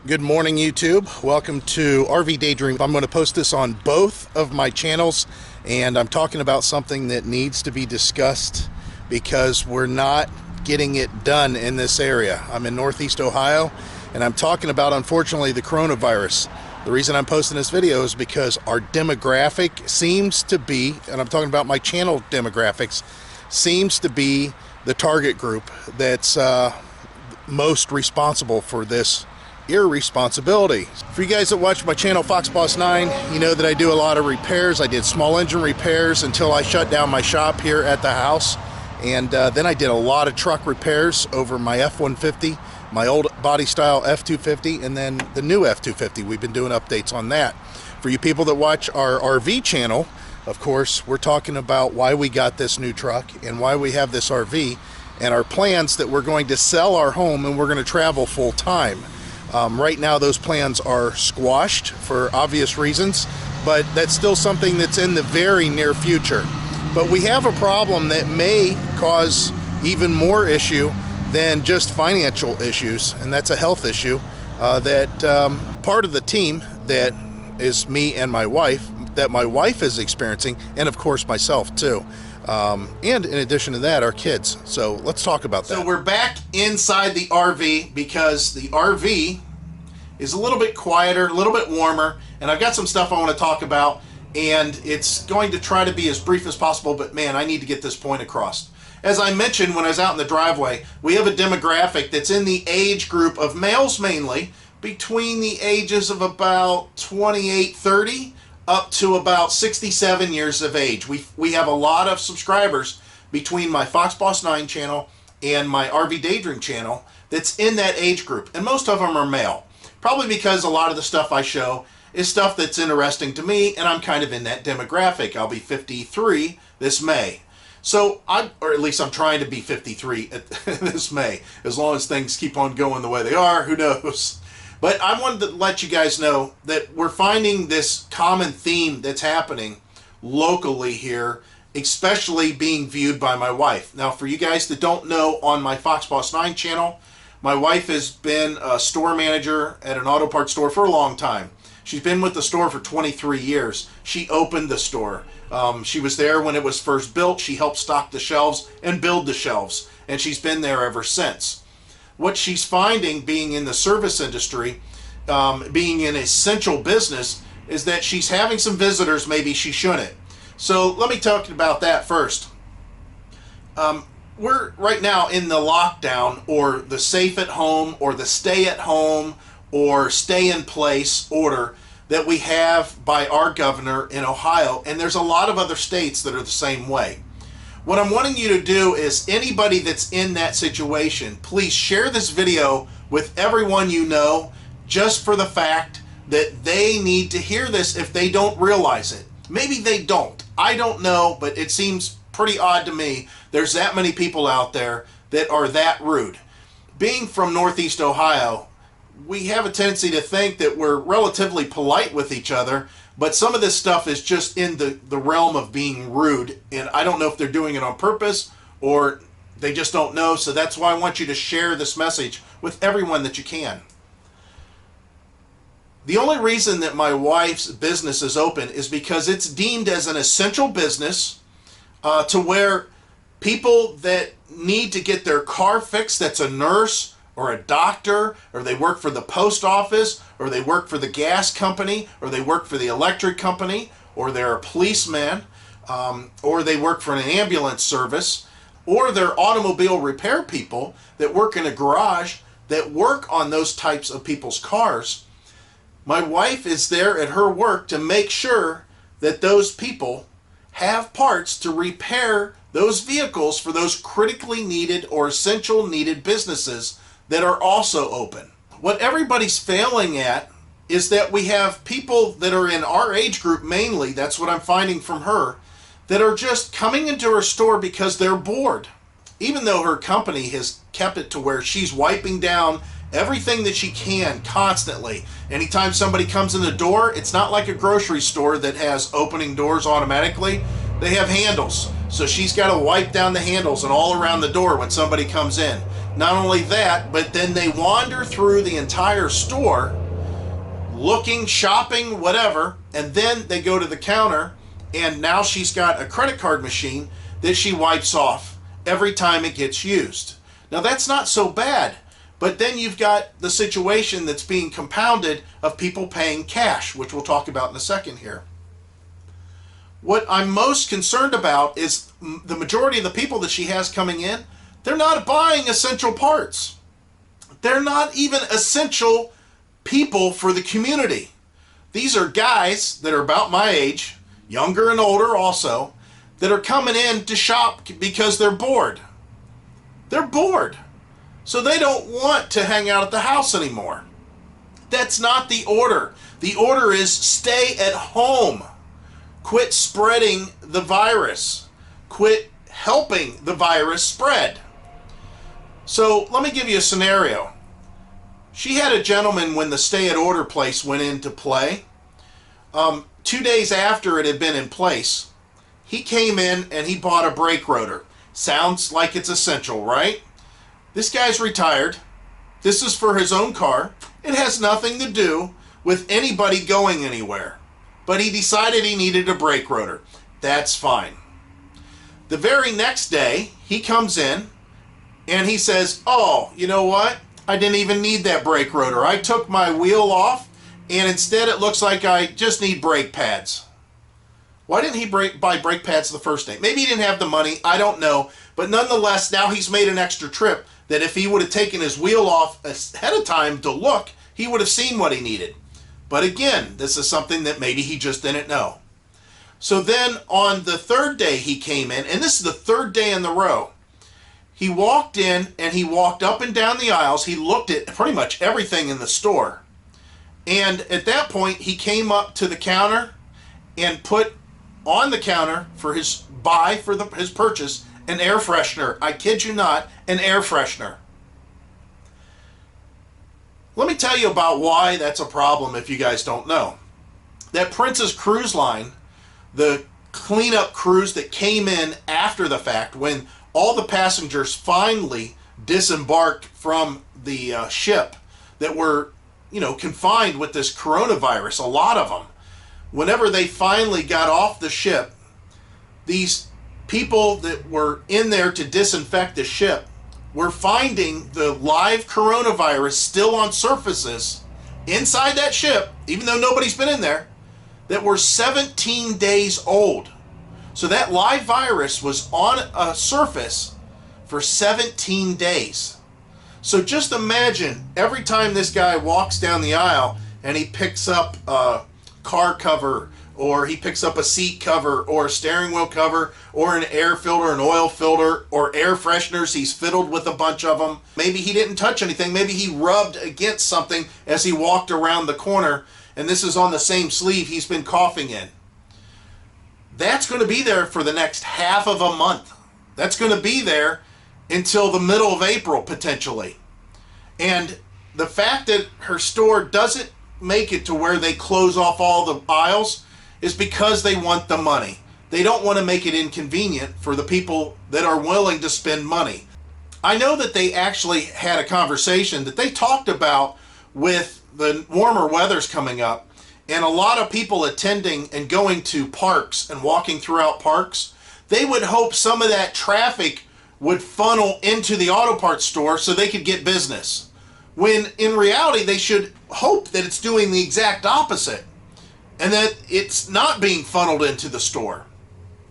Good morning, YouTube. Welcome to RV Daydream. I'm going to post this on both of my channels, and I'm talking about something that needs to be discussed because we're not getting it done in this area. I'm in Northeast Ohio, and I'm talking about, unfortunately, the coronavirus. The reason I'm posting this video is because our demographic seems to be, and I'm talking about my channel demographics, seems to be the target group that's most responsible for this irresponsibility. For you guys that watch my channel Fox Boss 9, you know that I do a lot of repairs. I did small engine repairs until I shut down my shop here at the house, and then I did a lot of truck repairs over my F-150, my old body style F-250, and then the new F-250. We've been doing updates on that. For you people that watch our RV channel, of course, we're talking about why we got this new truck and why we have this RV and our plans that we're going to sell our home and we're going to travel full time. Right now those plans are squashed for obvious reasons, but that's still something that's in the very near future. But we have a problem that may cause even more issue than just financial issues, and that's a health issue that part of the team that is me and my wife, that my wife is experiencing, and of course myself too. And in addition to that, our kids. So let's talk about that. So we're back inside the RV because the RV is a little bit quieter, a little bit warmer, and I've got some stuff I want to talk about, and it's going to try to be as brief as possible, but man, I need to get this point across. As I mentioned when I was out in the driveway, we have a demographic that's in the age group of males mainly, between the ages of about 28, 30, up to about 67 years of age. We have a lot of subscribers between my Fox Boss 9 channel and my RV Daydream channel that's in that age group, and most of them are male. Probably because a lot of the stuff I show is stuff that's interesting to me, and I'm kind of in that demographic. I'll be 53 this May. So or at least I'm trying to be 53 this May. As long as things keep on going the way they are, who knows? But I wanted to let you guys know that we're finding this common theme that's happening locally here, especially being viewed by my wife. Now, for you guys that don't know, on my Fox Boss 9 channel, my wife has been a store manager at an auto parts store for a long time. She's been with the store for 23 years. She opened the store. She was there when it was first built. She helped stock the shelves and build the shelves, and she's been there ever since. What she's finding, being in the service industry, being an essential business, is that she's having some visitors maybe she shouldn't. So let me talk about that first. We're right now in the lockdown, or the safe at home, or the stay at home, or stay in place order that we have by our governor in Ohio, and there's a lot of other states that are the same way. What I'm wanting you to do is, anybody that's in that situation, please share this video with everyone you know, just for the fact that they need to hear this if they don't realize it. Maybe they don't. I don't know, but it seems pretty odd to me there's that many people out there that are that rude. Being from Northeast Ohio, we have a tendency to think that we're relatively polite with each other, but some of this stuff is just in the realm of being rude, and I don't know if they're doing it on purpose or they just don't know. So that's why I want you to share this message with everyone that you can. The only reason that my wife's business is open is because it's deemed as an essential business, to where people that need to get their car fixed, that's a nurse or a doctor, or they work for the post office, or they work for the gas company, or they work for the electric company, or they're a policeman, or they work for an ambulance service, or they're automobile repair people that work in a garage, that work on those types of people's cars. My wife is there at her work to make sure that those people have parts to repair those vehicles for those critically needed or essential needed businesses that are also open. What everybody's failing at is that we have people that are in our age group mainly, that's what I'm finding from her, that are just coming into her store because they're bored. Even though her company has kept it to where she's wiping down everything that she can constantly. Anytime somebody comes in the door, it's not like a grocery store that has opening doors automatically. They have handles. So she's got to wipe down the handles and all around the door when somebody comes in. Not only that, but then they wander through the entire store looking, shopping, whatever, and then they go to the counter, and now she's got a credit card machine that she wipes off every time it gets used. Now that's not so bad, but then you've got the situation that's being compounded of people paying cash, which we'll talk about in a second here. What I'm most concerned about is the majority of the people that she has coming in, they're not buying essential parts. They're not even essential people for the community. These are guys that are about my age, younger and older also, that are coming in to shop because they're bored. They're bored. So they don't want to hang out at the house anymore. That's not the order. The order is stay at home. Quit spreading the virus. Quit helping the virus spread. So let me give you a scenario. She had a gentleman when the stay-at-order place went into play. 2 days after it had been in place, he came in and he bought a brake rotor. Sounds like it's essential, right? This guy's retired. This is for his own car. It has nothing to do with anybody going anywhere. But he decided he needed a brake rotor. That's fine. The very next day, he comes in and he says, oh, you know what? I didn't even need that brake rotor. I took my wheel off and instead it looks like I just need brake pads. Why didn't he buy brake pads the first day? Maybe he didn't have the money. I don't know. But nonetheless, now he's made an extra trip that if he would have taken his wheel off ahead of time to look, he would have seen what he needed. But again, this is something that maybe he just didn't know. So then on the third day he came in, and this is the third day in the row. He walked in and he walked up and down the aisles. He looked at pretty much everything in the store. And at that point, he came up to the counter and put on the counter for his his purchase an air freshener. I kid you not, an air freshener. Let me tell you about why that's a problem if you guys don't know. That Princess Cruise Line, the cleanup cruise that came in after the fact, when all the passengers finally disembarked from the ship that were, confined with this coronavirus, a lot of them, whenever they finally got off the ship, these people that were in there to disinfect the ship were finding the live coronavirus still on surfaces inside that ship, even though nobody's been in there, that were 17 days old. So that live virus was on a surface for 17 days. So just imagine every time this guy walks down the aisle and he picks up a car cover, or he picks up a seat cover, or a steering wheel cover, or an air filter, an oil filter, or air fresheners. He's fiddled with a bunch of them. Maybe he didn't touch anything. Maybe he rubbed against something as he walked around the corner, and this is on the same sleeve he's been coughing in. That's going to be there for the next half of a month. That's going to be there until the middle of April, potentially. And the fact that her store doesn't make it to where they close off all the aisles is because they want the money. They don't want to make it inconvenient for the people that are willing to spend money. I know that they actually had a conversation that they talked about with the warmer weather's coming up, and a lot of people attending and going to parks and walking throughout parks, they would hope some of that traffic would funnel into the auto parts store so they could get business. When in reality, they should hope that it's doing the exact opposite and that it's not being funneled into the store.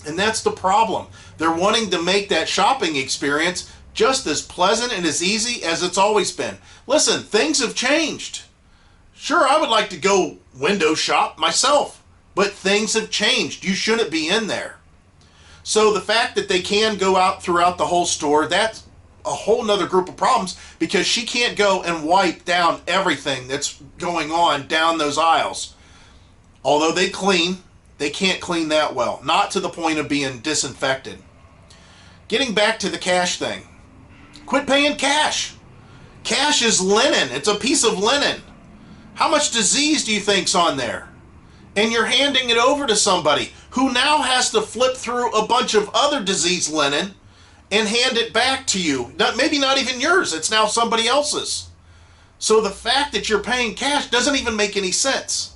And that's the problem. They're wanting to make that shopping experience just as pleasant and as easy as it's always been. Listen, things have changed. Sure, I would like to go window shop myself, but things have changed. You shouldn't be in there. So the fact that they can go out throughout the whole store, that's a whole nother group of problems, because she can't go and wipe down everything that's going on down those aisles. Although they clean, they can't clean that well. Not to the point of being disinfected. Getting back to the cash thing. Quit paying cash. Cash is linen. It's a piece of linen. How much disease do you think's on there? And you're handing it over to somebody who now has to flip through a bunch of other diseased linen and hand it back to you. Maybe not even yours, it's now somebody else's. So the fact that you're paying cash doesn't even make any sense.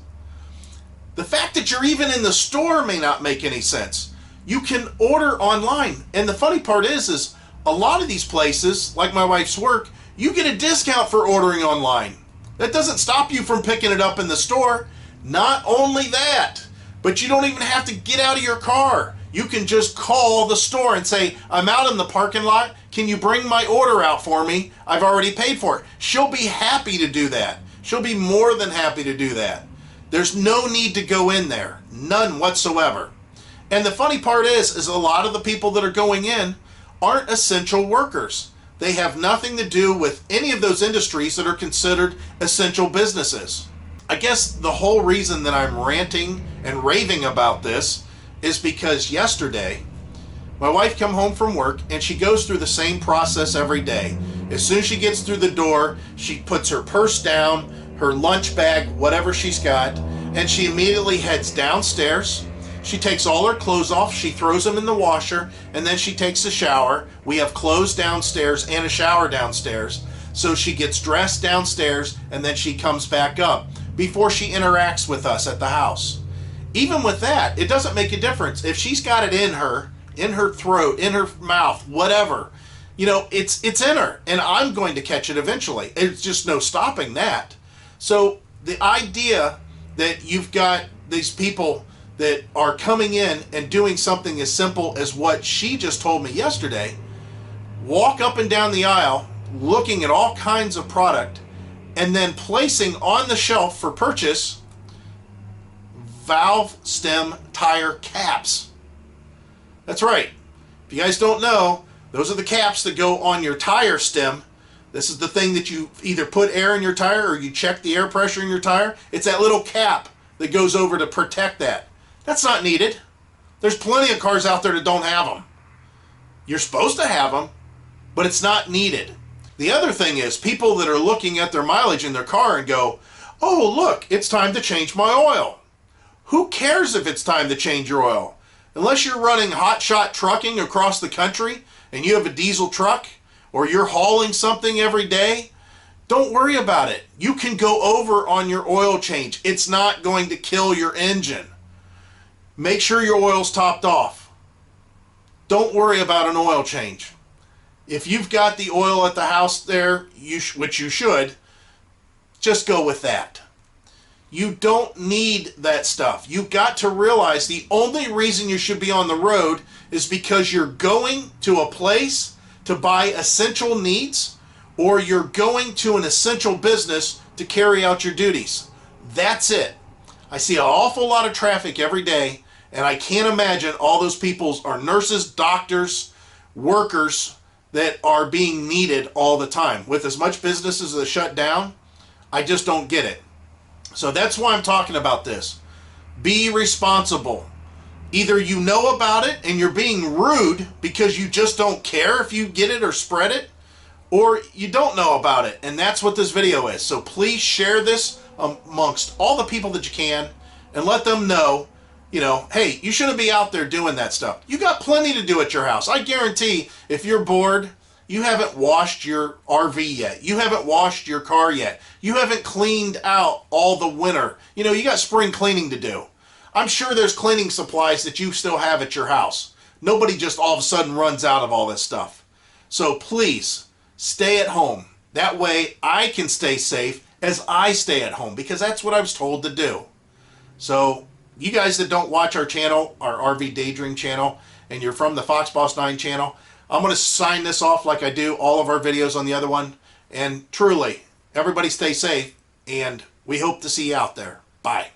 The fact that you're even in the store may not make any sense. You can order online. And the funny part is a lot of these places, like my wife's work, you get a discount for ordering online. That doesn't stop you from picking it up in the store. Not only that, but you don't even have to get out of your car. You can just call the store and say, I'm out in the parking lot. Can you bring my order out for me? I've already paid for it. She'll be happy to do that. She'll be more than happy to do that. There's no need to go in there. None whatsoever. And the funny part is a lot of the people that are going in aren't essential workers. They have nothing to do with any of those industries that are considered essential businesses. I guess the whole reason that I'm ranting and raving about this is because yesterday my wife come home from work and she goes through the same process every day. As soon as she gets through the door, she puts her purse down, her lunch bag, whatever she's got, and she immediately heads downstairs. She takes all her clothes off, she throws them in the washer, and then she takes a shower. We have clothes downstairs and a shower downstairs. So she gets dressed downstairs and then she comes back up before she interacts with us at the house. Even with that, it doesn't make a difference. If she's got it in her throat, in her mouth, whatever, it's in her, and I'm going to catch it eventually. It's just no stopping that. So the idea that you've got these people that are coming in and doing something as simple as what she just told me yesterday, walk up and down the aisle looking at all kinds of product and then placing on the shelf for purchase valve stem tire caps. That's right. If you guys don't know, those are the caps that go on your tire stem. This is the thing that you either put air in your tire or you check the air pressure in your tire. It's that little cap that goes over to protect that. That's not needed. There's plenty of cars out there that don't have them. You're supposed to have them, but it's not needed. The other thing is people that are looking at their mileage in their car and go, oh, look, it's time to change my oil. Who cares if it's time to change your oil? Unless you're running hotshot trucking across the country and you have a diesel truck, or you're hauling something every day, don't worry about it. You can go over on your oil change. It's not going to kill your engine. Make sure your oil's topped off. Don't worry about an oil change. If you've got the oil at the house there, which you should, just go with that. You don't need that stuff. You've got to realize the only reason you should be on the road is because you're going to a place to buy essential needs, or you're going to an essential business to carry out your duties. That's it. I see an awful lot of traffic every day, and I can't imagine all those people are nurses, doctors, workers that are being needed all the time. With as much businesses that shut down, I just don't get it. So that's why I'm talking about this. Be responsible. Either you know about it and you're being rude because you just don't care if you get it or spread it, or you don't know about it, and that's what this video is. So please share this amongst all the people that you can and let them know, hey, you shouldn't be out there doing that stuff. You got plenty to do at your house. I guarantee if you're bored, you haven't washed your RV yet. You haven't washed your car yet. You haven't cleaned out all the winter. You got spring cleaning to do. I'm sure there's cleaning supplies that you still have at your house. Nobody just all of a sudden runs out of all this stuff. So please, stay at home. That way I can stay safe as I stay at home, because that's what I was told to do. So you guys that don't watch our channel, our RV Daydream channel, and you're from the Fox Boss 9 channel, I'm going to sign this off like I do all of our videos on the other one. And truly, everybody stay safe, and we hope to see you out there. Bye.